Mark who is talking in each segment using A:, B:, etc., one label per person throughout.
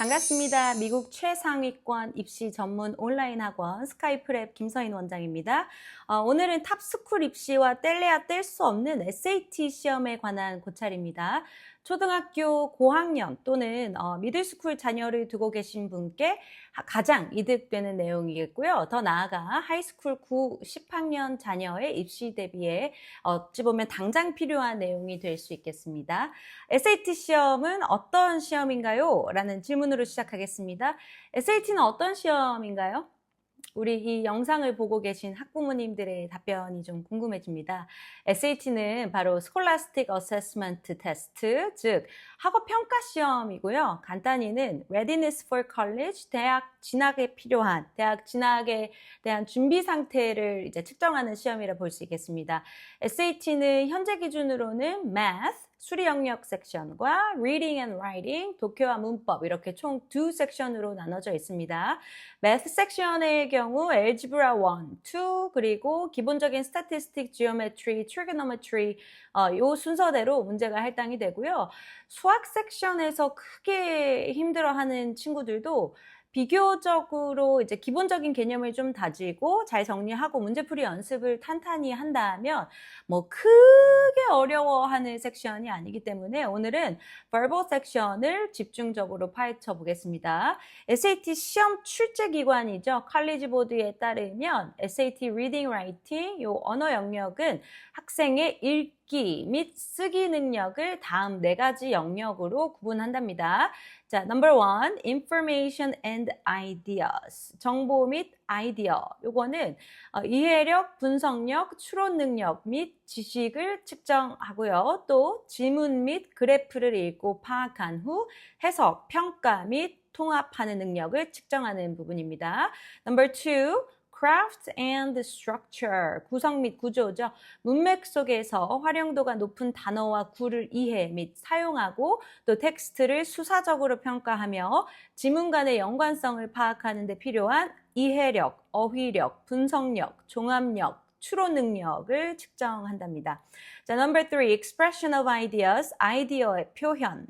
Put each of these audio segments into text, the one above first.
A: 반갑습니다. 미국 최상위권 입시 전문 온라인 학원 스카이프랩 김서인 원장입니다. 오늘은 탑스쿨 입시와 뗄래야 뗄 수 없는 SAT 시험에 관한 고찰입니다. 초등학교 고학년 또는 미들스쿨 자녀를 두고 계신 분께 가장 이득되는 내용이겠고요. 더 나아가 하이스쿨 9, 10학년 자녀의 입시 대비에 어찌 보면 당장 필요한 내용이 될 수 있겠습니다. SAT 시험은 어떤 시험인가요? 라는 질문으로 시작하겠습니다. SAT는 어떤 시험인가요? 우리 이 영상을 보고 계신 학부모님들의 답변이 좀 궁금해집니다. SAT는 바로 Scholastic Assessment Test, 즉 학업 평가 시험이고요. 간단히는 Readiness for College, 대학 진학에 필요한, 대학 진학에 대한 준비 상태를 이제 측정하는 시험이라 볼 수 있겠습니다. SAT는 현재 기준으로는 Math, 수리 영역 섹션과 Reading and Writing, 독해와 문법 이렇게 총 두 섹션으로 나눠져 있습니다. Math 섹션의 경우 Algebra 1, 2 그리고 기본적인 Statistic, Geometry, Trigonometry 이 순서대로 문제가 할당이 되고요. 수학 섹션에서 크게 힘들어하는 친구들도 비교적으로 이제 기본적인 개념을 좀 다지고 잘 정리하고 문제풀이 연습을 탄탄히 한다면 뭐 크게 어려워하는 섹션이 아니기 때문에 오늘은 verbal 섹션을 집중적으로 파헤쳐 보겠습니다. SAT 시험 출제 기관이죠. 칼리지 보드에 따르면 SAT Reading, Writing 이 언어 영역은 학생의 읽기 및 쓰기 능력을 다음 4가지 영역으로 구분한답니다. 자, number 1, information and ideas. 정보 및 아이디어. 요거는 이해력, 분석력, 추론 능력 및 지식을 측정하고요. 또 지문 및 그래프를 읽고 파악한 후 해석, 평가 및 통합하는 능력을 측정하는 부분입니다. Number 2, craft and structure, 구성 및 구조죠. 문맥 속에서 활용도가 높은 단어와 구를 이해 및 사용하고 또 텍스트를 수사적으로 평가하며 지문 간의 연관성을 파악하는 데 필요한 이해력, 어휘력, 분석력, 종합력, 추론 능력을 측정한답니다. 자, number 3, expression of ideas, 아이디어의 표현.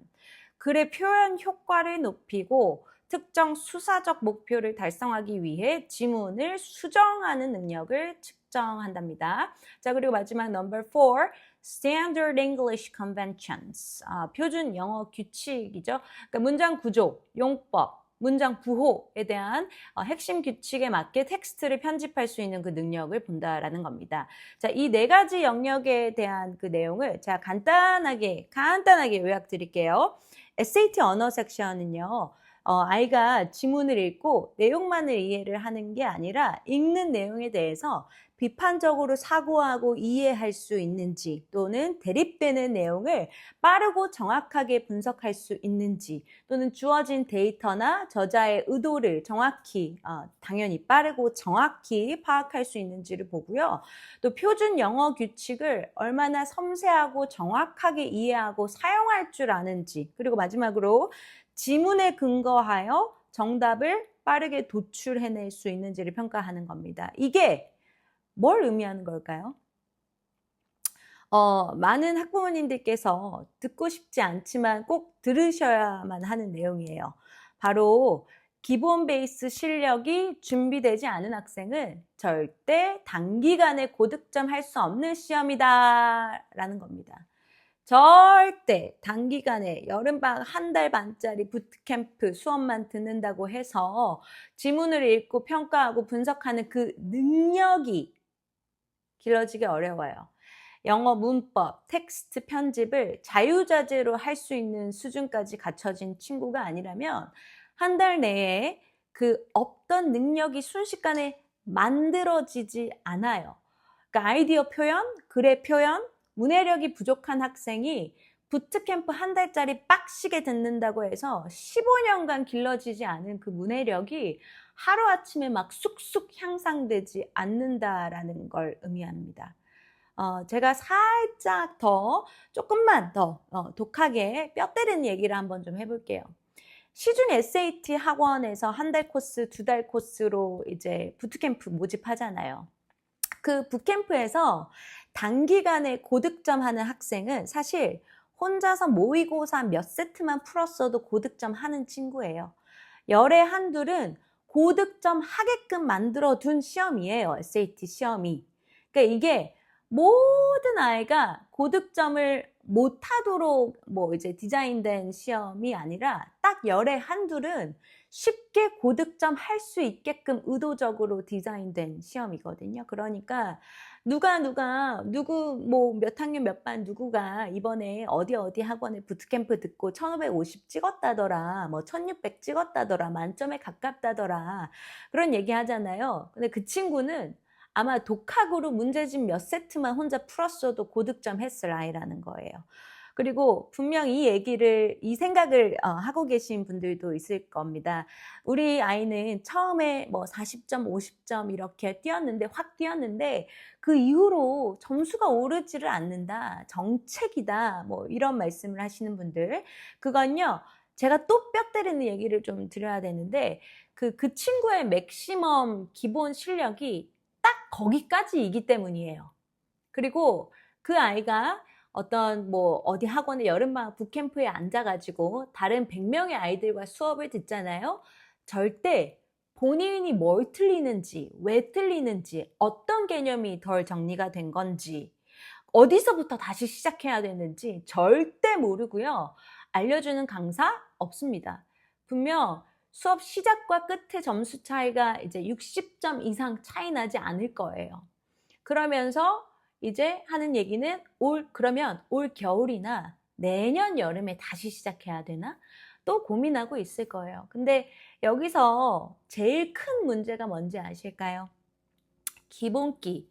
A: 글의 표현 효과를 높이고 특정 수사적 목표를 달성하기 위해 지문을 수정하는 능력을 측정한답니다. 자, 그리고 마지막 number 4, Standard English Conventions, 표준 영어 규칙이죠. 그러니까 문장 구조, 용법, 문장 부호에 대한 핵심 규칙에 맞게 텍스트를 편집할 수 있는 그 능력을 본다라는 겁니다. 자, 이 4가지 영역에 대한 그 내용을 제가 간단하게 요약 드릴게요. SAT 언어 섹션은요. 아이가 지문을 읽고 내용만을 이해를 하는 게 아니라 읽는 내용에 대해서 비판적으로 사고하고 이해할 수 있는지 또는 대립되는 내용을 빠르고 정확하게 분석할 수 있는지 또는 주어진 데이터나 저자의 의도를 정확히 당연히 빠르고 정확히 파악할 수 있는지를 보고요. 또 표준 영어 규칙을 얼마나 섬세하고 정확하게 이해하고 사용할 줄 아는지 그리고 마지막으로 지문에 근거하여 정답을 빠르게 도출해낼 수 있는지를 평가하는 겁니다. 이게 뭘 의미하는 걸까요? 많은 학부모님들께서 듣고 싶지 않지만 꼭 들으셔야만 하는 내용이에요. 바로 기본 베이스 실력이 준비되지 않은 학생은 절대 단기간에 고득점 할 수 없는 시험이다 라는 겁니다. 절대 단기간에 여름방학 1달 반짜리 부트캠프 수업만 듣는다고 해서 지문을 읽고 평가하고 분석하는 그 능력이 길러지기 어려워요. 영어 문법, 텍스트 편집을 자유자재로 할 수 있는 수준까지 갖춰진 친구가 아니라면 1달 내에 그 없던 능력이 순식간에 만들어지지 않아요. 그러니까 아이디어 표현, 글의 표현, 문해력이 부족한 학생이 부트캠프 1달짜리 빡시게 듣는다고 해서 15년간 길러지지 않은 그 문해력이 하루아침에 막 쑥쑥 향상되지 않는다라는 걸 의미합니다. 제가 살짝 조금만 더 독하게 뼈 때리는 얘기를 한번 좀 해볼게요. 시중 SAT 학원에서 1달 코스, 2달 코스로 이제 부트캠프 모집하잖아요. 그 부트캠프에서 단기간에 고득점하는 학생은 사실 혼자서 모의고사 몇 세트만 풀었어도 고득점 하는 친구예요. 열의 한둘은 고득점 하게끔 만들어둔 시험이에요. SAT 시험이. 그러니까 이게 모든 아이가 고득점을 못하도록 뭐 이제 디자인된 시험이 아니라 딱 열의 한둘은 쉽게 고득점 할 수 있게끔 의도적으로 디자인된 시험이거든요. 그러니까 누구 뭐 몇 학년 몇 반 누구가 이번에 어디 학원에 부트캠프 듣고 1550 찍었다더라, 뭐 1600 찍었다더라, 만점에 가깝다더라, 그런 얘기 하잖아요. 근데 그 친구는 아마 독학으로 문제집 몇 세트만 혼자 풀었어도 고득점 했을 아이라는 거예요. 그리고 분명 이 생각을 하고 계신 분들도 있을 겁니다. 우리 아이는 처음에 뭐 40점, 50점 이렇게 확 뛰었는데 그 이후로 점수가 오르지를 않는다. 정책이다. 뭐 이런 말씀을 하시는 분들. 그건요, 제가 또 뼈 때리는 얘기를 좀 드려야 되는데 그 친구의 맥시멈 기본 실력이 딱 거기까지이기 때문이에요. 그리고 그 아이가 어떤 뭐 어디 학원의 여름방학 북캠프에 앉아가지고 다른 100명의 아이들과 수업을 듣잖아요. 절대 본인이 뭘 틀리는지, 왜 틀리는지, 어떤 개념이 덜 정리가 된 건지, 어디서부터 다시 시작해야 되는지 절대 모르고요. 알려주는 강사 없습니다. 분명 수업 시작과 끝의 점수 차이가 이제 60점 이상 차이 나지 않을 거예요. 그러면서 이제 하는 얘기는 그러면 올 겨울이나 내년 여름에 다시 시작해야 되나? 또 고민하고 있을 거예요. 근데 여기서 제일 큰 문제가 뭔지 아실까요? 기본기.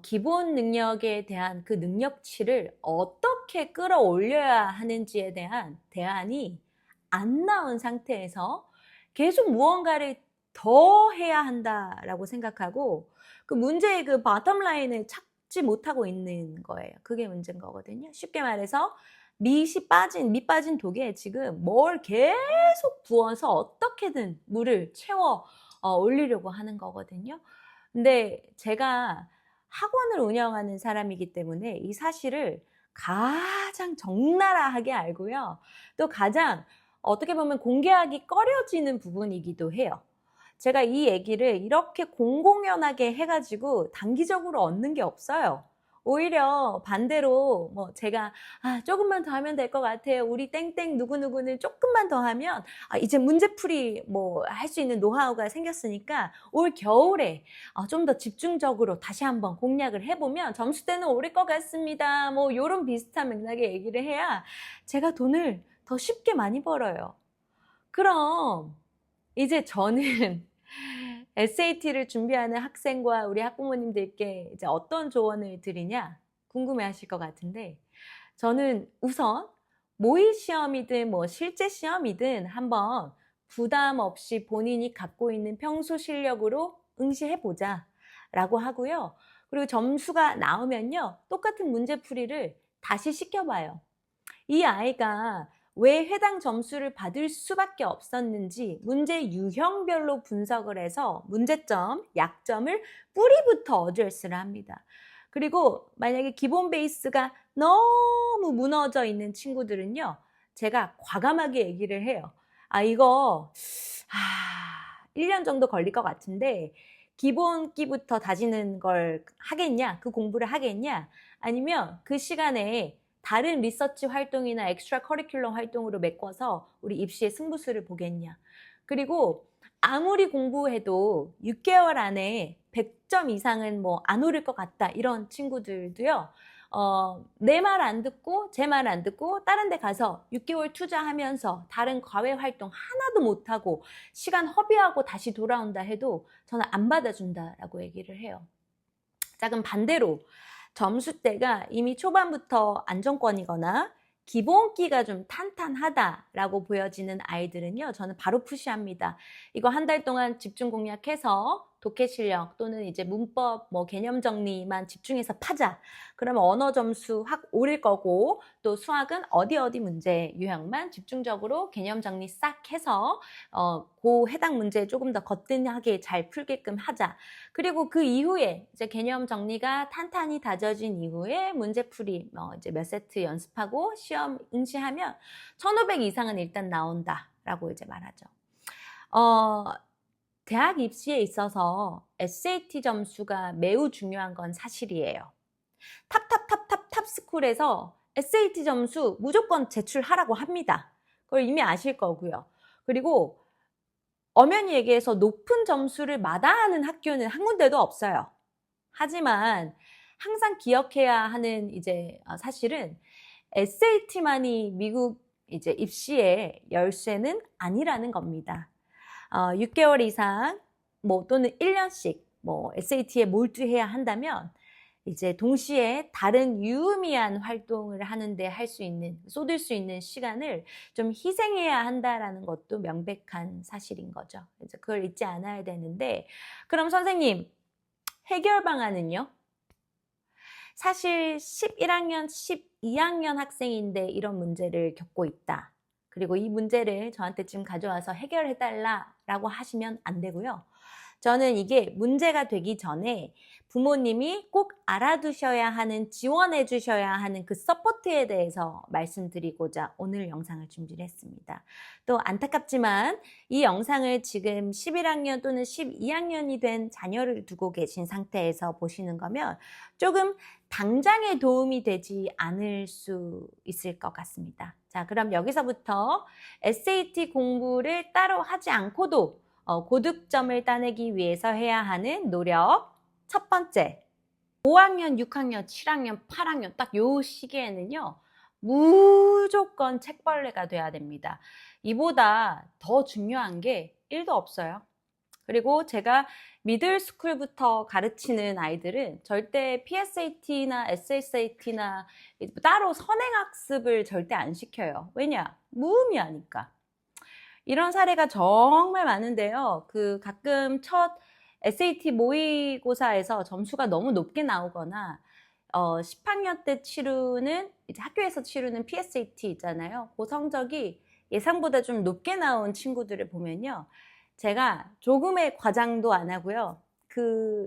A: 기본 능력에 대한 그 능력치를 어떻게 끌어올려야 하는지에 대한 대안이 안 나온 상태에서 계속 무언가를 더 해야 한다라고 생각하고 그 문제의 그 바텀 라인을 찾지 못하고 있는 거예요. 그게 문제인 거거든요. 쉽게 말해서 밑 빠진 독에 지금 뭘 계속 부어서 어떻게든 물을 채워 올리려고 하는 거거든요. 근데 제가 학원을 운영하는 사람이기 때문에 이 사실을 가장 적나라하게 알고요. 또 가장 어떻게 보면 공개하기 꺼려지는 부분이기도 해요. 제가 이 얘기를 이렇게 공공연하게 해가지고 단기적으로 얻는 게 없어요. 오히려 반대로 뭐 제가 조금만 더 하면 될 것 같아요. 우리 땡땡 누구누구는 조금만 더 하면 이제 문제풀이 뭐 할 수 있는 노하우가 생겼으니까 올 겨울에 좀 더 집중적으로 다시 한번 공략을 해보면 점수대는 오를 것 같습니다. 뭐 이런 비슷한 맥락의 얘기를 해야 제가 돈을 더 쉽게 많이 벌어요. 그럼 이제 저는 SAT를 준비하는 학생과 우리 학부모님들께 이제 어떤 조언을 드리냐 궁금해 하실 것 같은데, 저는 우선 모의 시험이든 뭐 실제 시험이든 한번 부담 없이 본인이 갖고 있는 평소 실력으로 응시해보자 라고 하고요. 그리고 점수가 나오면요, 똑같은 문제풀이를 다시 시켜봐요. 이 아이가 왜 해당 점수를 받을 수밖에 없었는지 문제 유형별로 분석을 해서 문제점, 약점을 뿌리부터 어드레스를 합니다. 그리고 만약에 기본 베이스가 너무 무너져 있는 친구들은요, 제가 과감하게 얘기를 해요. 이거 1년 정도 걸릴 것 같은데 기본기부터 다지는 걸 하겠냐? 그 공부를 하겠냐? 아니면 그 시간에 다른 리서치 활동이나 엑스트라 커리큘럼 활동으로 메꿔서 우리 입시의 승부수를 보겠냐. 그리고 아무리 공부해도 6개월 안에 100점 이상은 뭐 안 오를 것 같다, 이런 친구들도요, 내 말 안 듣고 제 말 안 듣고 다른 데 가서 6개월 투자하면서 다른 과외 활동 하나도 못하고 시간 허비하고 다시 돌아온다 해도 저는 안 받아준다라고 얘기를 해요. 자, 그럼 반대로 점수대가 이미 초반부터 안정권이거나 기본기가 좀 탄탄하다라고 보여지는 아이들은요, 저는 바로 푸시합니다. 이거 한 달 동안 집중 공략해서 독해 실력 또는 이제 문법, 뭐 개념 정리만 집중해서 파자. 그러면 언어 점수 확 오를 거고, 또 수학은 어디 문제 유형만 집중적으로 개념 정리 싹 해서 그 해당 문제 조금 더 거뜬하게 잘 풀게끔 하자. 그리고 그 이후에 이제 개념 정리가 탄탄히 다져진 이후에 문제풀이 이제 몇 세트 연습하고 시험 응시하면 1500 이상은 일단 나온다라고 이제 말하죠. 어, 대학 입시에 있어서 SAT 점수가 매우 중요한 건 사실이에요. 탑스쿨에서 SAT 점수 무조건 제출하라고 합니다. 그걸 이미 아실 거고요. 그리고 엄연히 얘기해서 높은 점수를 마다하는 학교는 한 군데도 없어요. 하지만 항상 기억해야 하는 이제 사실은 SAT만이 미국 이제 입시의 열쇠는 아니라는 겁니다. 6개월 이상 뭐 또는 1년씩 뭐 SAT에 몰두해야 한다면 이제 동시에 다른 유의미한 활동을 하는데 할 수 있는, 쏟을 수 있는 시간을 좀 희생해야 한다라는 것도 명백한 사실인 거죠. 그래서 그걸 잊지 않아야 되는데, 그럼 선생님, 해결 방안은요? 사실 11학년, 12학년 학생인데 이런 문제를 겪고 있다. 그리고 이 문제를 저한테 지금 가져와서 해결해달라고 하시면 안 되고요. 저는 이게 문제가 되기 전에 부모님이 꼭 알아두셔야 하는, 지원해 주셔야 하는 그 서포트에 대해서 말씀드리고자 오늘 영상을 준비를 했습니다. 또 안타깝지만 이 영상을 지금 11학년 또는 12학년이 된 자녀를 두고 계신 상태에서 보시는 거면 조금 당장에 도움이 되지 않을 수 있을 것 같습니다. 자, 그럼 여기서부터 SAT 공부를 따로 하지 않고도 고득점을 따내기 위해서 해야 하는 노력. 첫 번째, 5학년, 6학년, 7학년, 8학년 딱 요 시기에는요. 무조건 책벌레가 돼야 됩니다. 이보다 더 중요한 게 1도 없어요. 그리고 제가 미들스쿨부터 가르치는 아이들은 절대 PSAT나 SSAT나 따로 선행학습을 절대 안 시켜요. 왜냐? 무의미하니까. 이런 사례가 정말 많은데요. 가끔 첫 SAT 모의고사에서 점수가 너무 높게 나오거나 10학년 때 치르는 이제 학교에서 치르는 PSAT 있잖아요. 그 성적이 예상보다 좀 높게 나온 친구들을 보면요. 제가 조금의 과장도 안 하고요.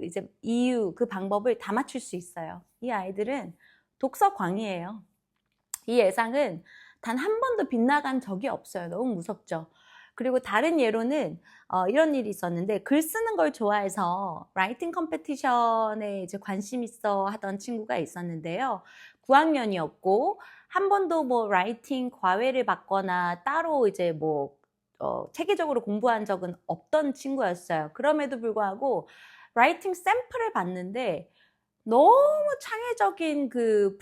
A: 이제 이유, 그 방법을 다 맞출 수 있어요. 이 아이들은 독서광이에요. 이 예상은 단 한 번도 빗나간 적이 없어요. 너무 무섭죠. 그리고 다른 예로는 이런 일이 있었는데, 글 쓰는 걸 좋아해서 라이팅 컴페티션에 이제 관심 있어 하던 친구가 있었는데요. 9학년이었고 한 번도 뭐 라이팅 과외를 받거나 따로 이제 뭐 체계적으로 공부한 적은 없던 친구였어요. 그럼에도 불구하고 라이팅 샘플을 봤는데 너무 창의적인 그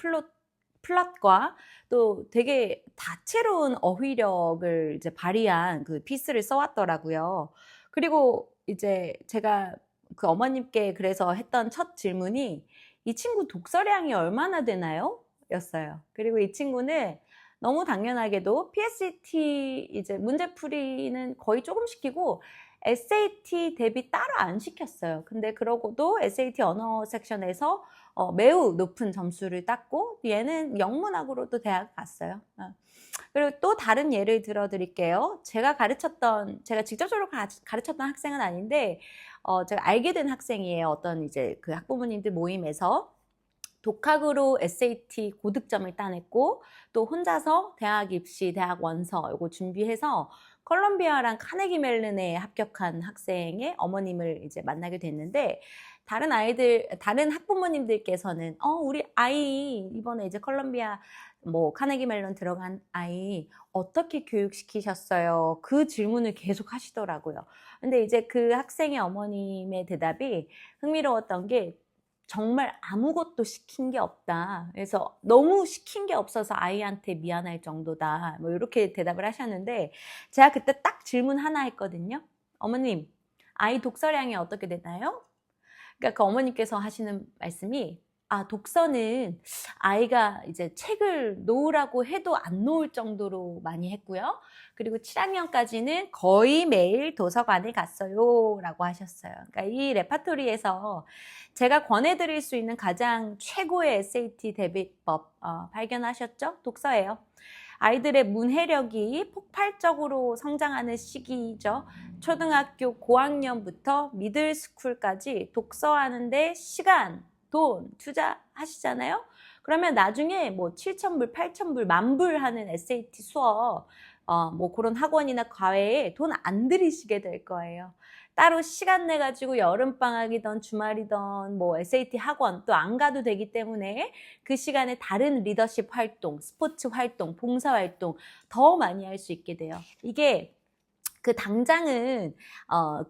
A: 플롯과 또 되게 다채로운 어휘력을 이제 발휘한 그 피스를 써왔더라고요. 그리고 이제 제가 그 어머님께 그래서 했던 첫 질문이 이 친구 독서량이 얼마나 되나요? 였어요. 그리고 이 친구는 너무 당연하게도 PSAT 이제 문제풀이는 거의 조금 시키고 SAT 대비 따로 안 시켰어요. 근데 그러고도 SAT 언어 섹션에서 매우 높은 점수를 땄고 얘는 영문학으로도 대학 갔어요. 그리고 또 다른 예를 들어 드릴게요. 제가 직접적으로 가르쳤던 학생은 아닌데 제가 알게 된 학생이에요. 어떤 이제 그 학부모님들 모임에서 독학으로 SAT 고득점을 따냈고 또 혼자서 대학 입시, 대학 원서 이거 준비해서 콜롬비아랑 카네기 멜론에 합격한 학생의 어머님을 이제 만나게 됐는데, 다른 학부모님들께서는 우리 아이 이번에 이제 콜롬비아 뭐 카네기 멜론 들어간 아이 어떻게 교육시키셨어요? 그 질문을 계속 하시더라고요. 근데 이제 그 학생의 어머님의 대답이 흥미로웠던 게 정말 아무것도 시킨 게 없다. 그래서 너무 시킨 게 없어서 아이한테 미안할 정도다. 뭐 이렇게 대답을 하셨는데 제가 그때 딱 질문 하나 했거든요. 어머님, 아이 독서량이 어떻게 되나요? 그러니까 그 어머니께서 하시는 말씀이 독서는 아이가 이제 책을 놓으라고 해도 안 놓을 정도로 많이 했고요. 그리고 7학년까지는 거의 매일 도서관에 갔어요. 라고 하셨어요. 그러니까 이 레파토리에서 제가 권해드릴 수 있는 가장 최고의 SAT 대비법 발견하셨죠? 독서예요. 아이들의 문해력이 폭발적으로 성장하는 시기죠. 초등학교 고학년부터 미들스쿨까지 독서하는데 시간, 돈 투자하시잖아요. 그러면 나중에 뭐 7,000불, 8,000불, 만불 하는 SAT 수업 뭐 그런 학원이나 과외에 돈 안 들이시게 될 거예요. 따로 시간 내 가지고 여름방학이든 주말이든 뭐 SAT 학원 또 안 가도 되기 때문에 그 시간에 다른 리더십 활동, 스포츠 활동, 봉사 활동 더 많이 할 수 있게 돼요. 이게 그 당장은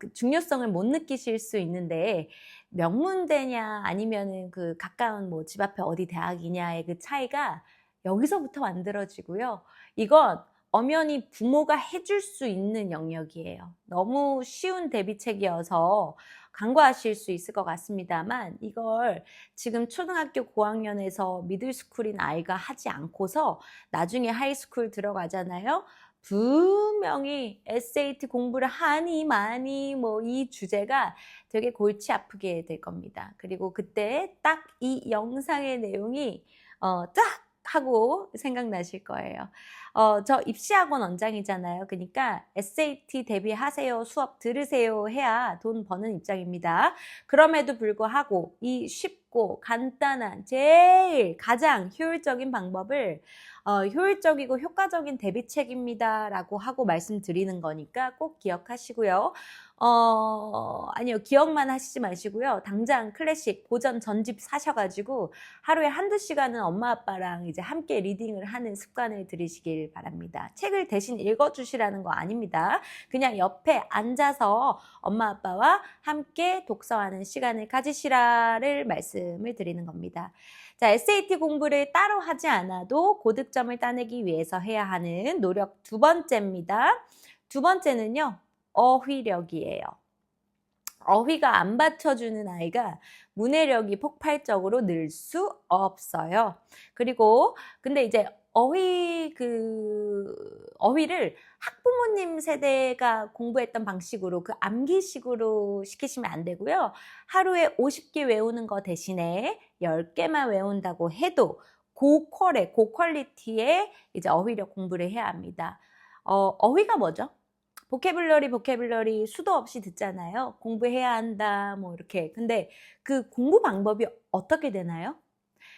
A: 그 중요성을 못 느끼실 수 있는데 명문대냐 아니면은 그 가까운 뭐 집 앞에 어디 대학이냐의 그 차이가 여기서부터 만들어지고요. 이건 엄연히 부모가 해줄 수 있는 영역이에요. 너무 쉬운 대비책이어서 간과하실 수 있을 것 같습니다만 이걸 지금 초등학교 고학년에서 미들스쿨인 아이가 하지 않고서 나중에 하이스쿨 들어가잖아요. 분명히 SAT 공부를 하니 마니 뭐 이 주제가 되게 골치 아프게 될 겁니다. 그리고 그때 딱 이 영상의 내용이 딱 하고 생각나실 거예요. 저 입시학원 원장이잖아요. 그러니까 SAT 대비하세요, 수업 들으세요 해야 돈 버는 입장입니다. 그럼에도 불구하고 이 쉽고 간단한 제일 가장 효율적인 방법을 효율적이고 효과적인 대비책입니다 라고 하고 말씀드리는 거니까 꼭 기억하시고요. 아니요, 기억만 하시지 마시고요. 당장 클래식 고전 전집 사셔가지고 하루에 한두 시간은 엄마 아빠랑 이제 함께 리딩을 하는 습관을 들이시길 바랍니다. 책을 대신 읽어주시라는 거 아닙니다. 그냥 옆에 앉아서 엄마 아빠와 함께 독서하는 시간을 가지시라를 말씀을 드리는 겁니다. 자, SAT 공부를 따로 하지 않아도 고득점을 따내기 위해서 해야 하는 노력 두 번째입니다. 두 번째는요, 어휘력이에요. 어휘가 안 받쳐주는 아이가 문해력이 폭발적으로 늘 수 없어요. 그리고 근데 이제 어휘를 학부모님 세대가 공부했던 방식으로 그 암기식으로 시키시면 안 되고요. 하루에 50개 외우는 거 대신에 10개만 외운다고 해도 고퀄리티의 이제 어휘력 공부를 해야 합니다. 어휘가 뭐죠? 보캐블러리 수도 없이 듣잖아요. 공부해야 한다 뭐 이렇게. 근데 그 공부 방법이 어떻게 되나요?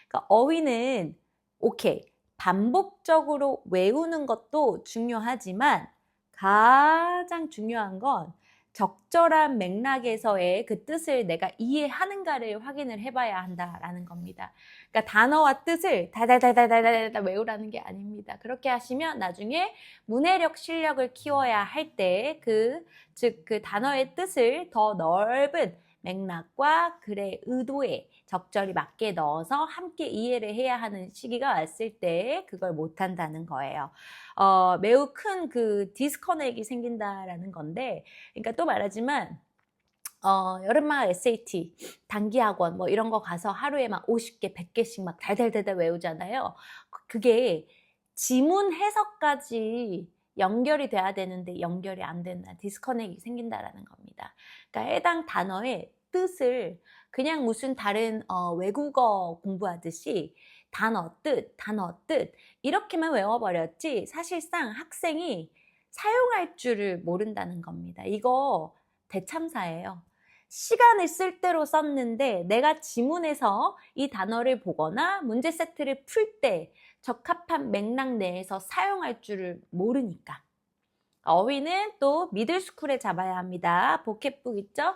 A: 그러니까 어휘는 오케이. 반복적으로 외우는 것도 중요하지만 가장 중요한 건 적절한 맥락에서의 그 뜻을 내가 이해하는가를 확인을 해봐야 한다라는 겁니다. 그러니까 단어와 뜻을 달달달달달달 외우라는 게 아닙니다. 그렇게 하시면 나중에 문해력 실력을 키워야 할 때 즉 그 단어의 뜻을 더 넓은 맥락과 글의 의도에 적절히 맞게 넣어서 함께 이해를 해야 하는 시기가 왔을 때 그걸 못한다는 거예요. 매우 큰 그 디스커넥이 생긴다라는 건데, 그러니까 또 말하지만 여름방학 SAT, 단기학원 뭐 이런 거 가서 하루에 막 50개, 100개씩 막 달달달달 외우잖아요. 그게 지문 해석까지 연결이 돼야 되는데 연결이 안 된다. 디스커넥이 생긴다라는 겁니다. 그러니까 해당 단어의 뜻을 그냥 무슨 다른 외국어 공부하듯이 단어 뜻 이렇게만 외워버렸지 사실상 학생이 사용할 줄을 모른다는 겁니다. 이거 대참사예요. 시간을 쓸 대로 썼는데 내가 지문에서 이 단어를 보거나 문제 세트를 풀 때 적합한 맥락 내에서 사용할 줄을 모르니까. 어휘는 또 미들스쿨에 잡아야 합니다. 보켓북 있죠?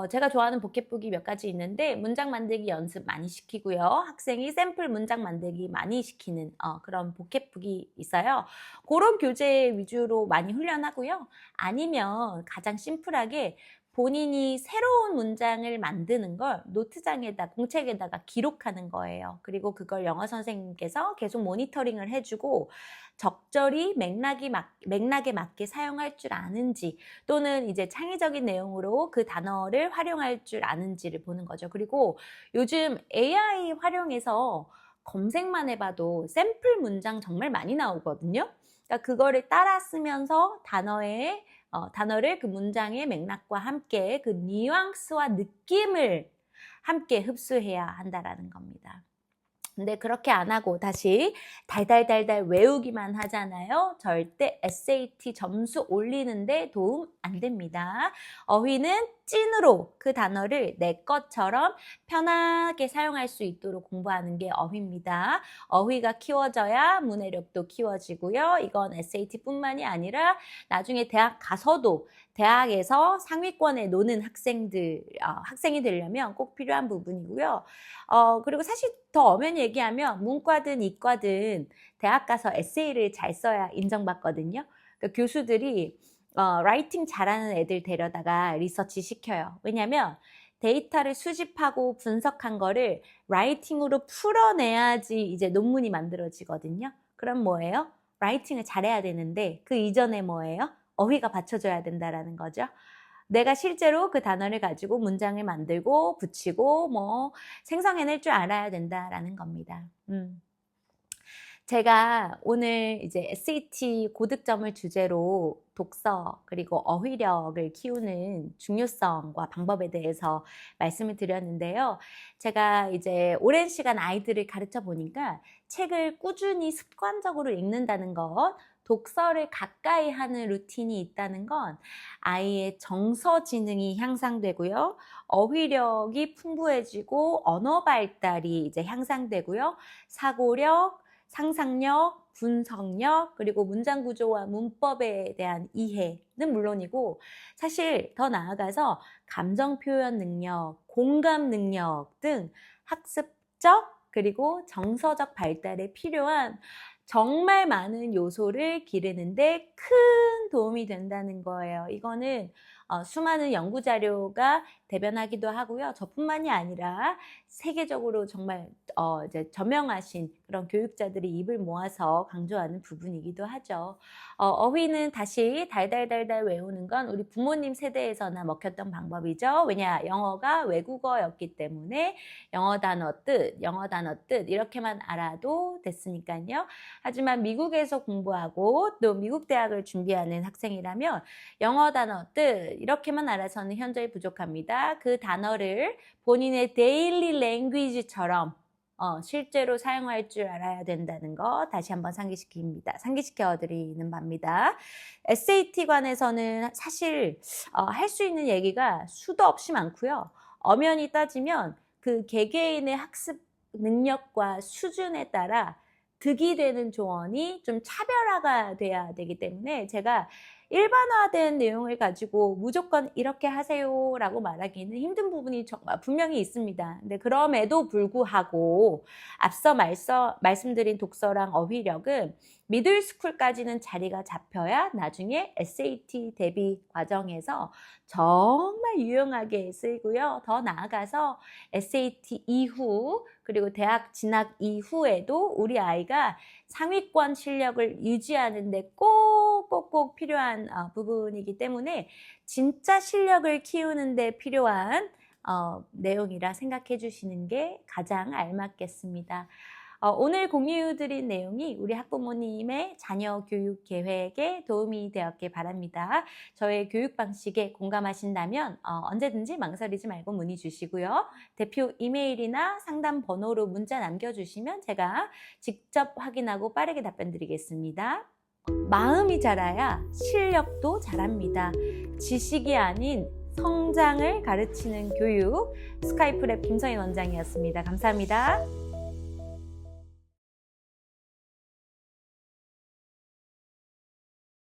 A: 제가 좋아하는 보켓북이 몇 가지 있는데 문장 만들기 연습 많이 시키고요. 학생이 샘플 문장 만들기 많이 시키는 그런 보켓북이 있어요. 그런 교재 위주로 많이 훈련하고요. 아니면 가장 심플하게 본인이 새로운 문장을 만드는 걸 노트장에다 공책에다가 기록하는 거예요. 그리고 그걸 영어 선생님께서 계속 모니터링을 해주고 적절히 맥락에 맞게 사용할 줄 아는지 또는 이제 창의적인 내용으로 그 단어를 활용할 줄 아는지를 보는 거죠. 그리고 요즘 AI 활용해서 검색만 해봐도 샘플 문장 정말 많이 나오거든요. 그러니까 그거를 따라 쓰면서 단어를 그 문장의 맥락과 함께 그 뉘앙스와 느낌을 함께 흡수해야 한다라는 겁니다. 근데 그렇게 안 하고 다시 달달달달 외우기만 하잖아요. 절대 SAT 점수 올리는데 도움 안 됩니다. 어휘는 찐으로 그 단어를 내 것처럼 편하게 사용할 수 있도록 공부하는 게 어휘입니다. 어휘가 키워져야 문해력도 키워지고요. 이건 SAT뿐만이 아니라 나중에 대학 가서도 대학에서 상위권에 노는 학생이 되려면 꼭 필요한 부분이고요. 그리고 사실 더 엄연히 얘기하면 문과든 이과든 대학 가서 에세이를 잘 써야 인정받거든요. 그러니까 교수들이 라이팅 잘하는 애들 데려다가 리서치 시켜요. 왜냐면 데이터를 수집하고 분석한 거를 라이팅으로 풀어내야지 이제 논문이 만들어지거든요. 그럼 뭐예요? 라이팅을 잘해야 되는데 그 이전에 뭐예요? 어휘가 받쳐줘야 된다라는 거죠. 내가 실제로 그 단어를 가지고 문장을 만들고 붙이고 뭐 생성해낼 줄 알아야 된다라는 겁니다. 제가 오늘 이제 SAT 고득점을 주제로 독서 그리고 어휘력을 키우는 중요성과 방법에 대해서 말씀을 드렸는데요. 제가 이제 오랜 시간 아이들을 가르쳐 보니까 책을 꾸준히 습관적으로 읽는다는 것, 독서를 가까이 하는 루틴이 있다는 건 아이의 정서 지능이 향상되고요. 어휘력이 풍부해지고 언어 발달이 이제 향상되고요. 사고력, 상상력, 분석력, 그리고 문장 구조와 문법에 대한 이해는 물론이고 사실 더 나아가서 감정 표현 능력, 공감 능력 등 학습적 그리고 정서적 발달에 필요한 정말 많은 요소를 기르는데 큰 도움이 된다는 거예요. 이거는 수많은 연구 자료가 대변하기도 하고요. 저뿐만이 아니라 세계적으로 정말 이제 저명하신 그런 교육자들이 입을 모아서 강조하는 부분이기도 하죠. 어휘는 다시 달달달달 외우는 건 우리 부모님 세대에서나 먹혔던 방법이죠. 왜냐, 영어가 외국어였기 때문에 영어 단어 뜻 이렇게만 알아도 됐으니까요. 하지만 미국에서 공부하고 또 미국 대학을 준비하는 학생이라면 영어 단어 뜻 이렇게만 알아서는 현저히 부족합니다. 그 단어를 본인의 데일리 랭귀지처럼 실제로 사용할 줄 알아야 된다는 거 다시 한번 상기시켜 드리는 바입니다. SAT관에서는 사실 할 수 있는 얘기가 수도 없이 많고요. 엄연히 따지면 그 개개인의 학습 능력과 수준에 따라 득이 되는 조언이 좀 차별화가 돼야 되기 때문에 제가 일반화된 내용을 가지고 무조건 이렇게 하세요 라고 말하기는 힘든 부분이 정말 분명히 있습니다. 근데 그럼에도 불구하고 앞서 말씀드린 독서랑 어휘력은 미들스쿨까지는 자리가 잡혀야 나중에 SAT 대비 과정에서 정말 유용하게 쓰이고요. 더 나아가서 SAT 이후 그리고 대학 진학 이후에도 우리 아이가 상위권 실력을 유지하는 데 꼭꼭꼭 필요한 부분이기 때문에 진짜 실력을 키우는 데 필요한 내용이라 생각해 주시는 게 가장 알맞겠습니다. 오늘 공유드린 내용이 우리 학부모님의 자녀 교육 계획에 도움이 되었길 바랍니다. 저의 교육 방식에 공감하신다면 언제든지 망설이지 말고 문의 주시고요. 대표 이메일이나 상담 번호로 문자 남겨주시면 제가 직접 확인하고 빠르게 답변 드리겠습니다. 마음이 자라야 실력도 자랍니다. 지식이 아닌 성장을 가르치는 교육 스카이프랩 김서인 원장이었습니다. 감사합니다.